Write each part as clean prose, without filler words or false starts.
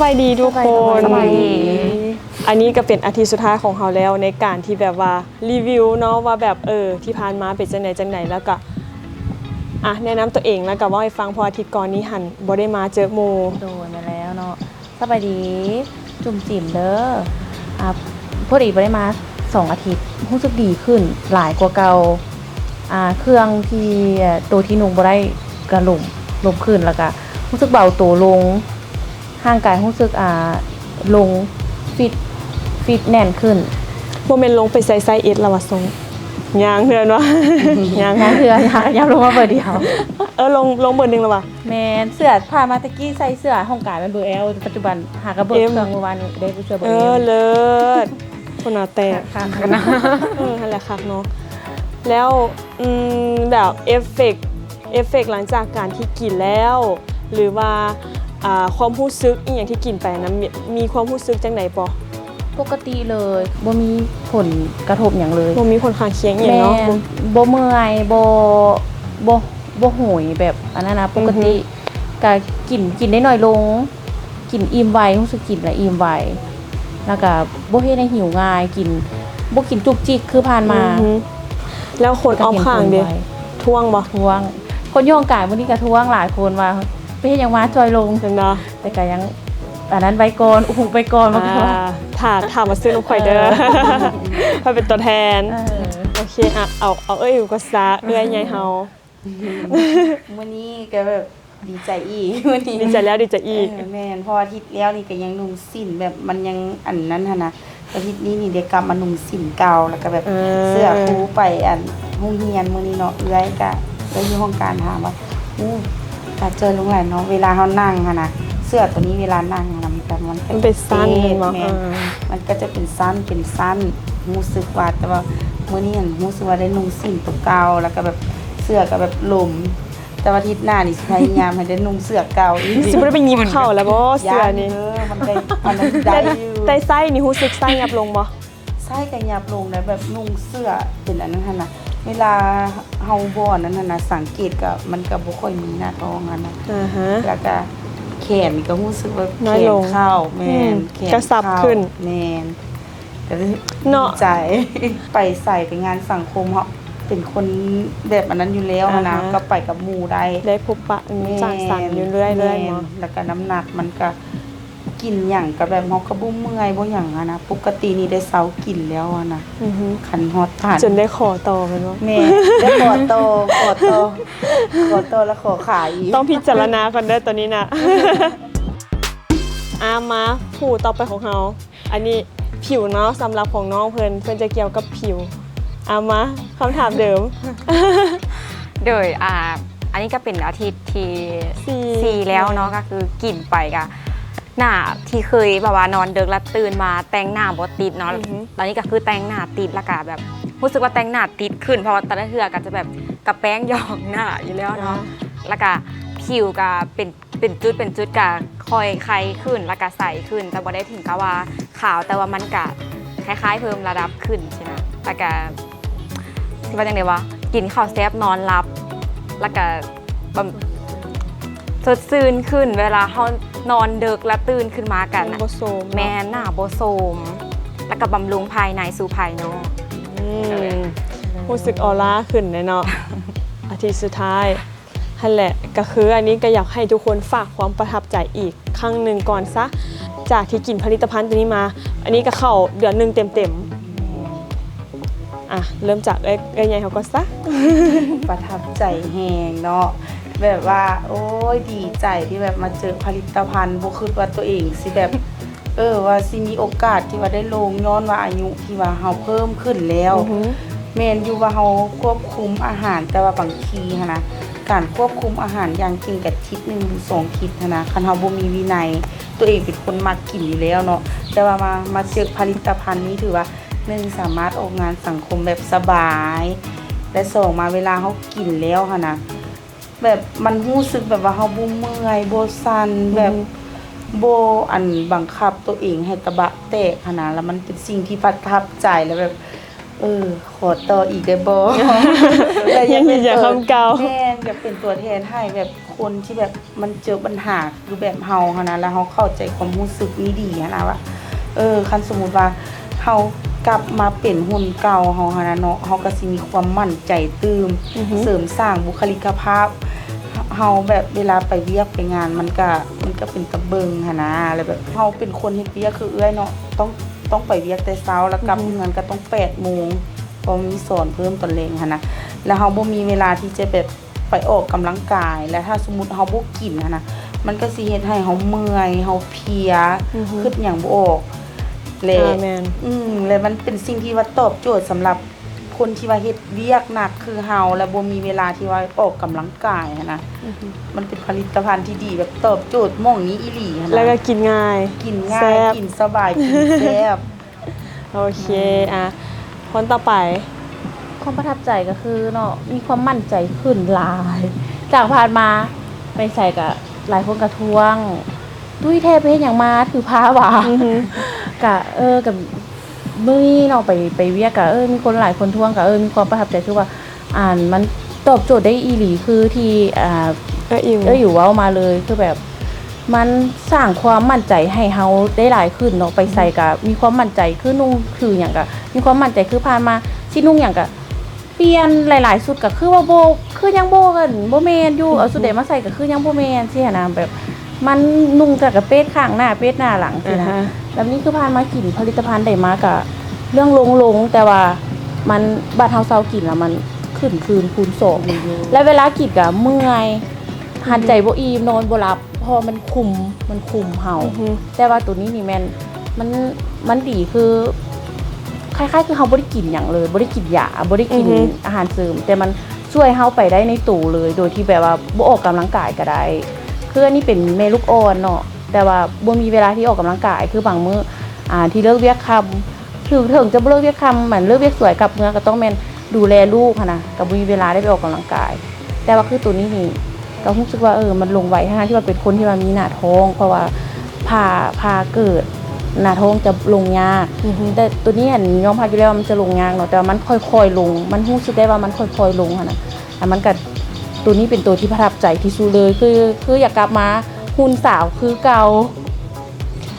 บายดีทุกคน สบายดี อันนี้ก็เป็นอาทิตย์สุดท้ายของเราแล้วในการที่แบบว่ารีวิวเนาะว่าแบบที่ผ่านมาเป็นจังไหนแล้วก็แนะนำตัวเองแล้วก็ว่าให้ฟังพออาทิตย์ก่อนนี้หันบ่ได้มาเจอโม โดนมาแล้วเนาะสบายดีจุ่มจิ๋มเด้อพอดีไปได้มา2 อาทิตย์รู้สึกดีขึ้นหลายกว่าเก่าเครื่องที่ตัวที่นุ่งบ่ได้กระลมขึ้นแล้วก็รู้สึกเบาตัวลงร่างกายรู้สึกลงฟิตแน่นขึ้นบ่แม่นลงไปใส่ไซส์ S แล้วว่าทรงยางเฮือนวะ ยาง เถื่อนยังลงมาเบอร์เดียว ลงเบอร์1แล้วว่ะ แมนเสื้อผ่านมาตะกี้ใส่เสื้อห้องกายเป็นเบอร์ L ปัจจุบันหากระเบิดเครื่องเมื่อวานนี้ได้เสื้อเบอร์ L เลิศคนหน้าแตก ค่ะ นั่นแหละคักเนาะแล้วแบบเอฟเฟกต์หลังจากการที่กินแล้ว หรือว่าความรู้สึกอีหยังที่กินไปนะมีความรู้สึกจังไหนปอปกติเลยบ่มีผลกระทบอย่างเลยบ่มีผลข้างเคียงอีหยังเนาะบ่เมื่อยบ่โหยแบบอันนั้นนะปกติก็กินได้น้อยลงกินอิ่มไวรู้สึกกินแล้วอิ่มไวแล้วก็บ่เฮ็ดให้หิวง่ายบ่กินจุกจิกคือผ่านมาแล้วคนออฟข้างดิท่วงบ่ท่วงคนอยู่ห้องกายมื้อนี้ก็ท่วงหลายคนว่าไปเฮ็ดหยังมาจอยลงจังเนาะแต่ก็ยังอันนั้นไว้ก่อนอุ้มไปก่อนว่าถามมาซื้อนมข่อยเด้อเพื่อเป็นตัวแทนโอเคเอาอยู่ก็ซะใหญ่เฮามื้อนี้ก็แบบดีใจอีกมื้อนี้ดีใจแล้วดีใจอีกแม่นพออาทิตย์แล้วนี่ก็ยังนุ่งสิ้นแบบมันยังอันนั้นหั่นนะอาทิตย์นี้นี่ได้กลับมานุ่งสิ้นเก่าแล้วก็แบบเสื้อครูไปโรงเรียนมื้อนี้เนาะเอื้อยก็อยู่ห้องการถามว่าถ้าเจอลุงหลานเนาะเวลาเฮานั่งหั่นน่ะเสื้อตัวนี้เวลานั่งมันเป็นสั้นมันก็จะเป็นสั้นรู้สึกว่าแต่ว่ามื้อนี้รู้สึกว่าได้นุ่งสิ้นตัวเก่าแล้วก็แบบเสื้อก็แบบหลมแต่ว่าอาทิตย์หน้านี่พยายามให้ได้นุ่งเสื้อเก่าอีกสิบ่ได้ไปหยิบเข้าแล้วบ่เสื้อนี่มันได้อยู่แต่ไส้นี่รู้สึกไส้ยับลงบ่ไส้ก็ยับลงแล้วแบบนุ่งเสื้อเป็นอันนั้นหั่นน่ะเวลาเฮาบ่นั้นน่ะสังเกตก็มันก็บ่ค่อยมีหน้าท้องหั่นน่ะแล้วก็แขนก็รู้สึกว่าแขนเข้าแม่นแขนกระสับขึ้นแม่นก็เนาะใจไปใส่ไปงานสังคมเฮาเป็นคนแบบอันนั้นอยู่แล้วนะก็ไปกับหมู่ได้พบปะสร้างสรรค์อยู่เรื่อยๆเนาะแล้วก็น้ำหนักมันก็กินหยังก็แบบเฮาก็บ่เมื่อยบ่หยังนะปกตินี่ได้เซากินแล้วนะคันฮอดผ่านจนได้ขอต่อแม่นบ่แม่ได้ขอต่อแล้วขอขายอีกต้องพิจารณาก่อนเด้อตัวนี้น่ะมาผู้ต่อไปของเฮาอันนี้ผิวเนาะสำหรับของน้องเพิ่นจะเกี่ยวกับผิวมาคำถามเดิมโดยอันนี้ก็เป็นอาทิตย์ที่4แล้วเนาะก็คือกินไปก็หน้าที่เคยแบบว่านอนดึกแล้วตื่นมาแต่งหน้าบ่ติดเนาะตอนนี้ก็คือแต่งหน้าติดแล้วก็แบบรู้สึกว่าแต่งหน้าติดขึ้นเพราะว่าตอนนั้นก็จะแบบกับแป้งหยองหน้าอยู่แล้วเนาะแล้วก็ผิวก็เป็นจุดก็ค่อยไข้ขึ้นแล้วก็ใสขึ้นแต่บ่ได้ถึงกับว่าขาวแต่ว่ามันก็คล้ายๆเพิ่มระดับขึ้นใช่ไหมแล้วก็ที่ว่าจังได๋วะกินข้าวแซ่บนอนหลับแล้วก็สดชื่นขึ้นเวลาเฮานอนดึกแล้วตื่นขึ้นมากันแม่หน้าบ่โทรมแล้วก็บำรุงภายในสู่ภายนอกรู้สึกออร่าขึ้นเนาะอาทิตย์สุดท้ายนั่นแหละก็คืออันนี้ก็อยากให้ทุกคนฝากความประทับใจอีกครั้งหนึ่งก่อนซะจากที่กินผลิตภัณฑ์ตัวนี้มาอันนี้ก็เข้าเดือนนึงเต็มเริ่มจากใหญ่เขาก็ซะประทับใจแฮงเนาะแบบว่าโอ้ยดีใจที่แบบมาเจอผลิตภัณฑ์บ่คิดว่าตัวเองสิแบบว่าสิมีโอกาสที่ว่าได้ลงย้อนว่าอายุที่ว่าเฮาเพิ่มขึ้นแล้วแม่นอยู่ว่าเฮาควบคุมอาหารแต่ว่าบางทีนะการควบคุมอาหารอย่างจริงกับทิศ1 หรือ 2 ทิศนะคันเฮาบ่มีวินัยตัวเองเป็นคนมักกินอยู่แล้วเนาะแต่ว่ามาเจอผลิตภัณฑ์นี้ถือว่า1สามารถออกงานสังคมแบบสบายและ2มาเวลาเฮากินแล้วนะแบบมันรู้สึกแบบว่าเฮาบ่เมื่อยบ่สั่นแบบบ่บังคับตัวเองให้ตะบะแตกนะแล้วมันเป็นสิ่งที่ประทับใจแล้วแบบ ขอต่ออีกได้บ่ ยังยืนยันคำเก่า แม่อยากเป็นตัวแทนให้แบบคนที่แบบมันเจอปัญหาคือแบบเฮาหั้นนะแล้วเฮาเข้าใจความรู้สึกนี้ดีหั้นนะว่าคันสมมุติว่าเฮากลับมาเป็นหุ่นเก่าเฮาหั้นนะเนาะเฮาก็สิมีความมั่นใจตื้มเสริมสร้างบุคลิกภาพเฮาแบบเวลาไปเวียกไปงานมันก็เป็นตะเบิงหั้นนะแล้วแบบเฮาเป็นคนเฮ็ดเวียกคือเอื้อยเนาะต้องไปเวียกแต่เช้าแล้วกลับเงินก็ต้อง8 โมงเพราะมีสอนเพิ่มตอนแลงหั้นนะแล้วเฮาบ่มีเวลาที่จะแบบไปออกกำลังกายแล้วถ้าสมมุติเฮาบ่กินหั้นนะมันก็สิเฮ็ดให้เฮาเมื่อยเฮาเพลียคิดหยังบ่ออกแล้ แม่น แล้วมันเป็นสิ่งที่ว่าตอบโจทย์สำหรับคนที่ว่าเฮ็ดเวียกหนักคือเฮาและบ่มีเวลาที่ว่าออกกำลังกายหั้นนะมันเป็นผลิตภัณฑ์ที่ดีแบบตอบโจทย์หม่องนี้อีหลีหั้นนะ แล้วก็กินง่าย กินง่า แซ่ ย บ กินสบายกินแซ่บ โอเคคนต่อไป ความประทับใจก็คือเนาะมีความมั่นใจขึ้นหลาย จากผ่านมาไปใส่กับหลายคนกระทวงตุ้ยเทพเฮ็ดหยังมาถือผ้าหวา กะกับมื้อนี้เนาะไปเวียกกะมีคนหลายคนทวงกะมีความประทับใจคือว่ามันตอบโจทย์ได้อีหลีคือที่อยู่เว้ามาเลยคือแบบมันสร้างความมั่นใจให้เฮาได้หลายขึ้นเนาะไปใส่กะมีความมั่นใจคือนุ่งคือหยังกะมีความมั่นใจคือผ่านมาสินุ่งหยังกะเปลี่ยนหลายๆสุดก็คือว่าโบคือยังโบกันบ่แม่นอยู่เอาสุดใดมาใส่ก็คือยังบ่แม่นสิหั่นน่ะแบบมันนุ่งแต่กับเป็ดข้างหน้าเป็ดหน้าหลังสินะแล้วนี่คือผ่านมากินผลิตภัณฑ์ได้มากะเรื่องลงแต่ว่ามันบาดเฮาเซากินแล้วมันขึ้นคืนคูณ2และเวลากินก็เมื่อยหันใจบ่อิ่มนอนบ่หลับพอมันคุมเฮาแต่ว่าตัวนี้นี่แม่นมันดีคือคล้ายๆคือเฮาบ่ได้กินหยังเลยบ่ได้กินยาบ่ได้กินอาหารเสริมแต่มันช่วยเฮาไปได้ในตู่เลยโดยที่แบบว่าบ่ออกกำลังกายก็ได้คืออันนี้เป็นแม่ลูกอ่อนเนาะแต่ว่าบ่มีเวลาที่ออกกำลังกายคือบางมื้อที่เลิกเวียกค่ำถึงจะบ่เลิกเวียกค่ำเหมือนเลิกเวียกสวยกลับเมืองก็ต้องแม่นดูแลลูกนะก็บ่มีเวลาได้ไปออกกำลังกายแต่ว่าคือตัวนี้นี่ก็รู้สึกว่ามันลงไวทั้งที่ว่าเป็นคนที่ว่ามีหน้าท้องเพราะว่าพาเกิดหน้าท้องจะลงยากแต่ตัวนี้อันยอมรับอยู่แล้วมันจะลงยากเนาะแต่มันค่อยๆลงมันรู้สึกได้ว่ามันค่อยๆลงนะแต่มันก็ตัวนี้เป็นตัวที่ประทับใจที่สุดเลยคืออยากกลับมาหุ่นสาวคือเก่า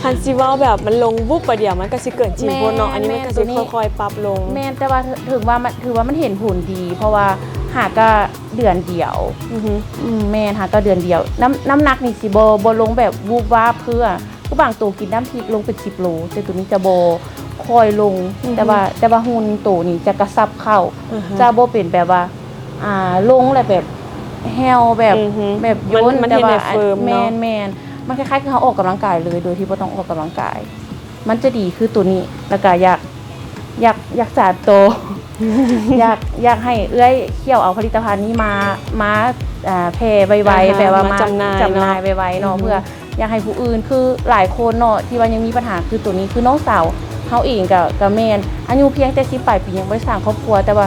ฮันซิว่าแบบมันลงวุบประเดี๋ยวมันก็สิเกิดจริงบ่เนาะอันนี้มันก็สิค่อยๆปรับลงแม่นแต่ว่าถือว่ามันเห็นผลดีเพราะว่าหาก็เดือนเดียวแม่นหาก็เดือนเดียวน้ำหนักนี่สิบ่ลงแบบวูบวาบเพื่อบางตัวกินน้ำพริกลงเป็น10 โลแต่ตัวนี้จะบ่ค่อยลงแต่ว่าหุ่นตัวนี้จะกระซับเข้าจะบ่เป็นแบบว่าลงแล้วแบบแฮวแบบโยนแต่ว่าแม่นมันคล้ายๆคือเขาออกกำลังกายเลยโดยที่บ่ต้องออกกำลังกายมันจะดีคือตัวนี้แล้วก็อยากสาโต อยากให้เอื้อยเขี่ยวเอาผลิตภัณฑ์นี้มาแพร่ไวๆแปลว่ามาจำหน่ายไวๆเนาะเพื่ออยากให้ผู้อื่นคือหลายคนเนาะที่ว่ายังมีปัญหาคือตัวนี้คือน้องสาวเฮาเองกับแม่นอายุเพียงแต่10 ปลายปียังบ่ได้สร้างครอบครัวแต่ว่า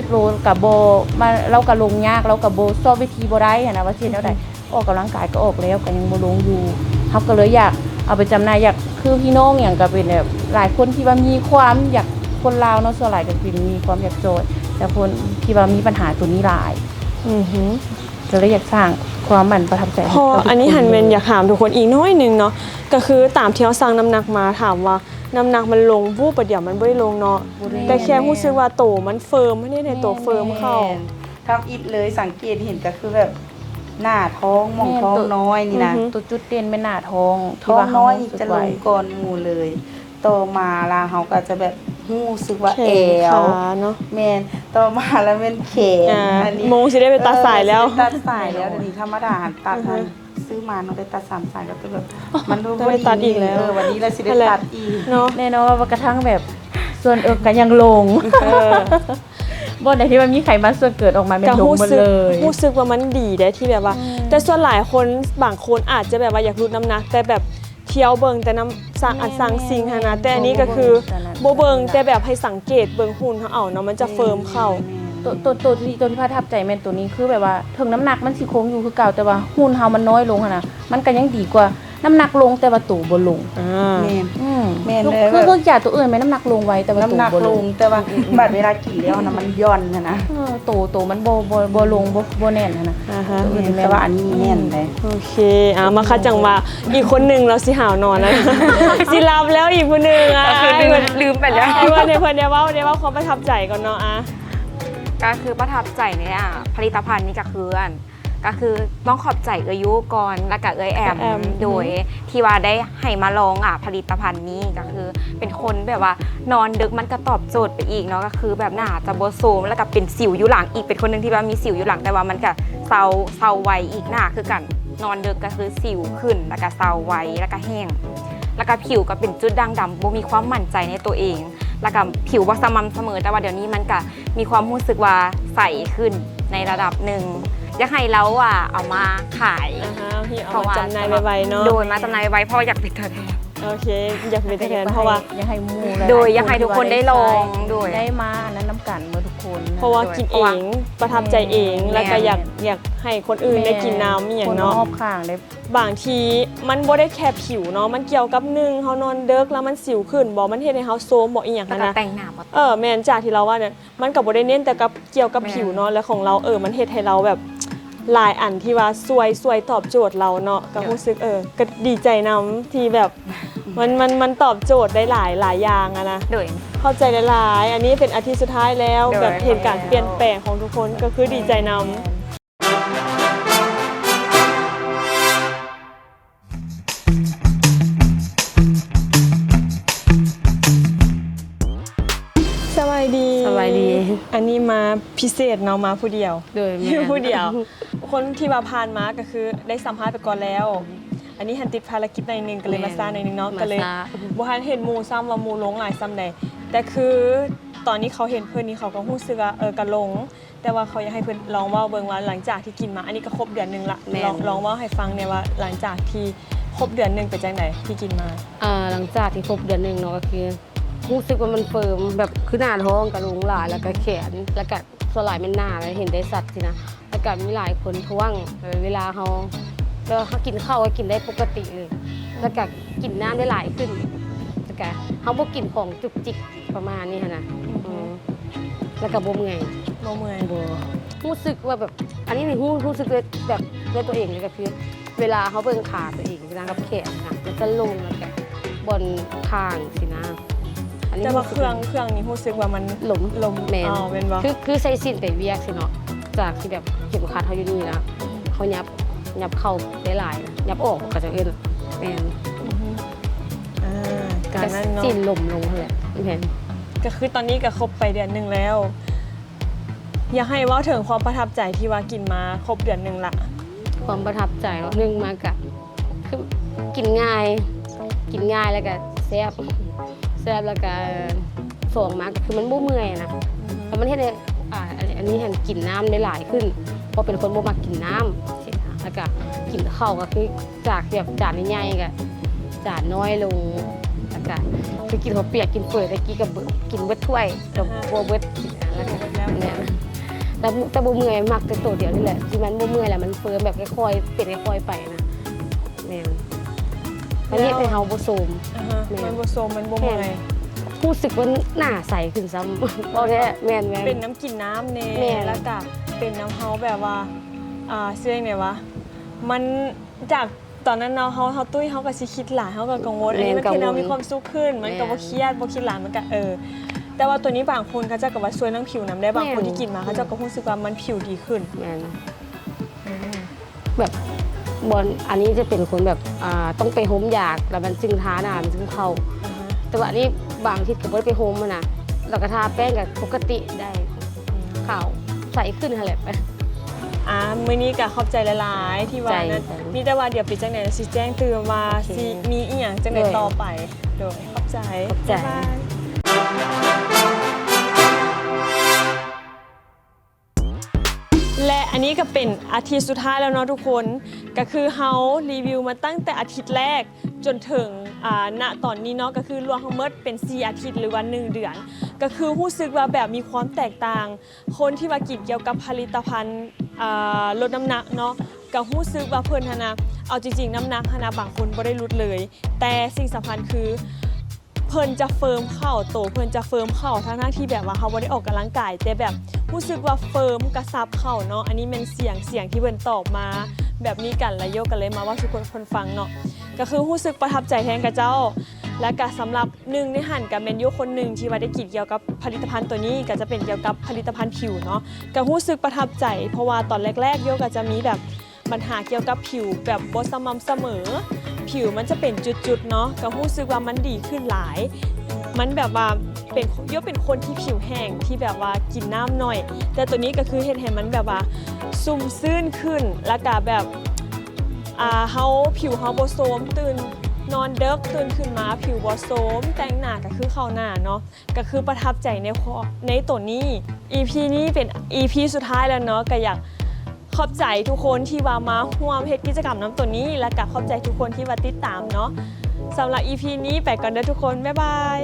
80-90 โลก็บ่มาเราก็ลงยากเราก็บ่ซอบวิธีบ่ได้หันนะว่าสิแนวใดออกกำลังกายก็ออกแล้วก็ยังบ่ลงอยู่เฮาก็เลยอยากเอาไปจำหน่ายอยากคือพี่น้องหยังก็เป็นแบบหลายคนที่ว่ามีความอยากคนลาวเนาะส่วนหลายก็เป็นมีความอยากโจทย์แต่คนที่ว่ามีปัญหาตัวนี้หลายก็เลยอยากสร้างความมันประทับใจพออันนี้หันเมนอยากถามทุกคนอีกน้อยนึงเนาะก็คือตามที่เฮาสั่งน้ำหนักมาถามว่าน้ำหนักมันลงวูบประเดี๋ยวมันบ่ได้ลงเนาะแต่แค่รู้สึกว่าโตมันเฟิร์มไม่ได้ในโตเฟิร์มเข้าทำอิดเลยสังเกตเห็นก็คือแบบหน้าท้องมองท้องน้อยนี่นะตัวจุดเด่นเป็นหน้าท้องท้องน้อยจะลงก่อนหมู่เลยโตมาลาเฮาก็จะแบบรู้สึกว่าแอวเนาะแม่นต่อมาแล้วเป็นแขนอันนี้มงสิได้ไปตัดสายแล้วตัดสายแล้วเดี๋ยวนี้ธรรมดาตัดซื้อมาเนาะได้ตัด3 สายก็แบบมันรู้ว่าตัดอีกแล้ววันนี้เราสิได้ตัดอีกเนาะแน่นอนว่ากระทั่งแบบส่วนก็ยังลงบ่ได้ที่มันมีไขมันส่วนเกิดออกมาเป็นลงหมดเลยรู้สึกว่ามันดีได้ที่แบบว่าแต่ส่วนหลายคนบางคนอาจจะแบบว่าอยากลดน้ำหนักแต่แบบเที่ยวเบิ่งแต่น้ำสั่งสิ่งหั่นนะแต่อันนี้ก็คือบ่เบิ่งแต่แบบให้สังเกตเบิ่งหุ่นเฮาเอาเนาะมันจะเฟิร์มเข้าตัวที่ประทับใจแม่นตัวนี้คือแบบว่าถึงน้ำหนักมันสิคงอยู่คือเก่าแต่ว่าหุ่นเฮามันน้อยลงหั่นน่ะมันก็ยังดีกว่า น้ำหนักลงแต่ว่าตูบ่ลง แม่น อืม แม่น คือ เลย คือยาตัวอื่นไหมน้ำหนักลงไว้แต่ว่าตู น้ำหนัก บ่ ล ล ง ง แต่ว่าบัดเวลากินแล้วนะมันย่อนนะ ตูมันบ่ลงบ่แน่นนะ อ่าฮะ ตัวอื่น แต่ว่าอันนี้แน่นเลย โอเคมาคัดจังว่าอีกคนหนึ่งเราสิหาวนอนแล้ว สิรับแล้วอีกคนหนึ่งอ่ะ ก็คือลืมไปแล้ว ให้ว่าในเพื่อนเดียวว่าความประทับใจก่อนเนาะอ่ะ ก็คือประทับใจเนี่ยผลิตภัณฑ์นี้ก็คือก็คือต้องขอบใจเอื้อยุก่อนและก็เอื้อแอมโดยที่ว่าได้ให้มาลองผลิตภัณฑ์นี้ก็คือ เป็นคนแบบว่านอนดึกมันก็ตอบโจทย์ไปอีกเนาะก็คือแบบหน้าจะโบโซมแล้วก็เป็นสิวอยู่หลังอีกเป็นคนหนึ่งที่ว่ามีสิวอยู่หลังแต่ว่ามันก็เซาไวอีกหน้าคือกันนอนดึกก็คือสิวขึ้นแล้วก็เซาไวแล้วก็แห้งแล้วก็ผิวก็เป็นจุดด่างดำบ่มีความมั่นใจในตัวเองแล้วก็ผิวว่าสม่ำเสมอแต่ว่าเดี๋ยวนี้มันก็มีความรู้สึกว่าใสขึ้นในระดับหนึ่งอยากให้เราเอามาขาย พี่เอามาจำหน่ายไวๆเนาะ โดยมาจำหน่ายไว้เพราะอยากเป็นตัวแทน โอเคอยากเป็นตัวแทนเพราะว่า อยากให้หมู่หลๆ โดยอยากให้ทุกคนได้ลองโดย ได้มานั้นน้ำกันเมื่อทุกคน เพราะว่ากินเองประทับใจเอง แม่ แล้วก็อยากให้คนอื่นได้กินน้ำอย่าง คน เนาะ รอบข้างได้ บางทีมันบ่ได้แค่ผิวเนาะมันเกี่ยวกับหนึ่งเฮานอนเดิกแล้วมันสิวขึ้นบ่มันเฮ็ดให้เฮาโซมบ่อีหยัง แล้ว หั้น ก็ นะ แต่งหน้าบ่ แม่นจากที่เราว่าเนี่ยมันก็บ่ได้เน้นแต่กับเกี่ยวกับผิวเนาะแล้วของเรามันเฮ็ดให้เราแบบหลายอันที่ว่าช่วยตอบโจทย์เราเนาะก็รู้สึกก็ดีใจนำที่แบบมันตอบโจทย์ได้หลายอย่างอะนะ โดย เข้าใจหลายๆอันนี้เป็นอาทิตย์สุดท้ายแล้ว โดย แบบเห็นการเปลี่ยนแปลงของทุกคนก็คือดีใจนำสบายดี สบายดี อันนี้มาพิเศษเนาะมาผู้เดียว โดยแม่ ผู้เดียว คนที่มาผ่านมาก็คือได้สัมภาษณ์ไปก่อนแล้ว อันนี้หันติดภารกิจในหนึ่งก็เลยมาซ่าในหนึ่งเนาะก็เลย มาซ่า บ่ทันเห็นหมู่ซ้ำว่าหมู่ลงหลายซ้ำใดแต่คือตอนนี้เขาเห็นเพื่อนนี้เขาก็รู้สึกว่าก็ลง แต่ว่าเขาอยากให้เพื่อนลองเว่าเบิ่งว่าหลังจากที่กินมา อันนี้ก็ครบเดือนหนึงละลองเว่าให้ฟังเนี่ยว่าหลังจากที่ครบเดือนหนึงเป็นจังไดที่กินมา หลังจากที่ครบเดือนหนึ่งเนาะก็คือรู้สึกว่ามันเฟิร์มแบบคือหน้าท้องกับลุงหลายแล้วก็แขนแล้วก็ส่วนหลายเป็นหน้าแล้วเห็นได้สัตว์สินะแล้วก็มีหลายคนท้วงเวลาเขากินข้าวก็กินได้ปกติเลย แล้วก็กินน้ำได้หลายขึ้นแล้วก็เขาบ่กินของจุกจิกประมาณนี้หั้นนะแล้วก็บ่เมื่อย บ่เมื่อย บ่รู้สึกว่าแบบอันนี้นี่รู้สึกเลยแบบด้วยตัวเองเลยก็คือ เวลาเขาเบิ่งขาตัวเองนะกับแขนนะแล้วก็ลงแล้วก็บนคางสินะอันนี้ แต่ว่าเครื่องนี้รู้สึกว่ามัน หลม ลม แมน เป็นบ่ คือใส่สิ้นไปเวียกสิเนาะจากที่แบบเข็มขัดเขาอยู่นี่นะเขายับเข้าได้หลายนะยับออกก็จะเอ็นแมน การนั้นเนาะ สิ้นลมลงเลยแมน ก็คือตอนนี้ก็ครบไปเดือนหนึงแล้ว อยากให้เว่าถึงความประทับใจที่ว่ากินมาครบเดือนหนึงละ ความประทับใจเนาะหนึ่งมากะคือกินง่ายแล้วก็แซ่บแล้วก็สองมากคือมันบ่เมื่อยนะแล้วมันเห็นได้อันนี้เห็นกินน้ำได้หลายขึ้นเพราะเป็นคนบ่มักกินน้ำใช่ไหมคะแล้วก็กินข้าวก็คือจากแบบจานใหญ่ๆก็จานน้อยลงแล้วก็คือกินข้าวเปียกกินเปื่อยตะกี้ก็กินเบิดถ้วยกับบัวเบิดแล้วก็เนี่ยแต่บ่เมื่อยมักแต่ตัวเดียวนี่แหละที่มันบ่เมื่อยแหละมันเฟิร์มแบบค่อยๆเป็นค่อยๆไปนะแม่นอันนี้ให้เฮาบ่โซม มันบ่โซมมันบ่เมื่อย รู้สึกว่าหน้าใสขึ้นซ้ำบอกได้แม่น เป็นน้ำกินน้ำเน่ แม่ แล้วก็เป็นน้ำเฮาแบบว่าเสื่อไงวะมันจากตอนนั้นเนาะเฮาตุ้ยเฮาก็สิคิดหลายเฮาก็กังวลอันนี้มันคือเรามีความสุขขึ้นมันก็บ่เครียดบ่คิดหลายมันก็แต่ว่าตัวนี้บางคนเขาจะก็ว่าช่วยเรื่องผิวน้ำได้บางคนที่กินมาเขาจะก็รู้สึกว่ามันผิวดีขึ้น แม่นแบบบอลอันนี้จะเป็นคนแบบต้องไปโฮมอยากแล้วมันจึงทาหน้ามันจึงเข้าแต่ว่าอันนี้บางทีก็บ่ได้ไปโฮมนะเราก็ทาแป้งกับปกติได้ขาวใสขึ้นหั่นแหละ มื้อนี้ก็ขอบใจหลายๆที่ว่านั้น ใจ มีแต่ว่าเดี๋ยวไปจังไหนสิแจ้งเตือนว่า โอเค สิมีอีหยังจังไหนต่อไปโดยขอบใจ ขอบใจ บ๊ายบาย และอันนี้ก็เป็นอาทิตย์สุดท้ายแล้วเนาะทุกคนก็คือเฮารีวิวมาตั้งแต่อาทิตย์แรกจนถึงณตอนนี้เนาะก็คือรวมทั้งหมดเป็น4อาทิตย์หรือว่า1เดือน ก็คือรู้สึกว่าแบบมีความแตกต่าง คนที่ว่ากินเกี่ยวกับผลิตภัณฑ์ลดน้ำหนักเนาะ ก็รู้สึกว่าเพิ่นหั้นนะเอาจริงๆน้ำหนักหั้นนะบางคนบ่ได้ลดเลย แต่สิ่งสำคัญคือเพิ่นจะเฟิร์มเข้าโตเพิ่นจะเฟิร์มเข้าทั้งๆที่แบบว่าเขาบ่ได้ออกกำลังกายแต่แบบรู้สึกว่าเฟิร์มกระซับเข้าเนาะอันนี้เป็นเสียงที่เพิ่นตอบมาแบบนี้กันแล้วโยกกันเลยมาว่าทุกคนฟังเนาะก็คือรู้สึกประทับใจแทนกับเจ้าและก็สำหรับหนึ่งในหันกับเมนยูคนหนึ่งที่ว่าได้กินเกี่ยวกับผลิตภัณฑ์ตัวนี้ก็จะเป็นเกี่ยวกับผลิตภัณฑ์ผิวเนาะก็รู้สึกประทับใจเพราะว่าตอนแรกๆโยก็จะมีแบบปัญหาเกี่ยวกับผิวแบบบ่สม่ำเสมอผิวมันจะเป็นจุดๆเนาะก็รู้สึกว่ามันดีขึ้นหลายมันแบบว่าเป็นโยเป็นคนที่ผิวแห้งที่แบบว่ากินน้ำหน่อยแต่ตัวนี้ก็คือเห็นมันแบบว่าซุ่มซื่นขึ้นแล้วก็แบบเฮาผิวเฮาบ่โทรมตื่นนอนเดึกตื่นขึ้นมาผิวบ่โทรมแต่งหน้าก็คือเข้าหน้าเนาะก็คือประทับใจในตัวนี้ EP นี้เป็น EP สุดท้ายแล้วเนาะก็อยากขอบใจทุกคนที่ว่ามาร่วมเฮ็ดกิจกรรมน้ำตัวนี้และก็ขอบใจทุกคนที่ว่าติดตามเนาะสำหรับ EP นี้ไปก่อนเด้อทุกคนบ๊ายบาย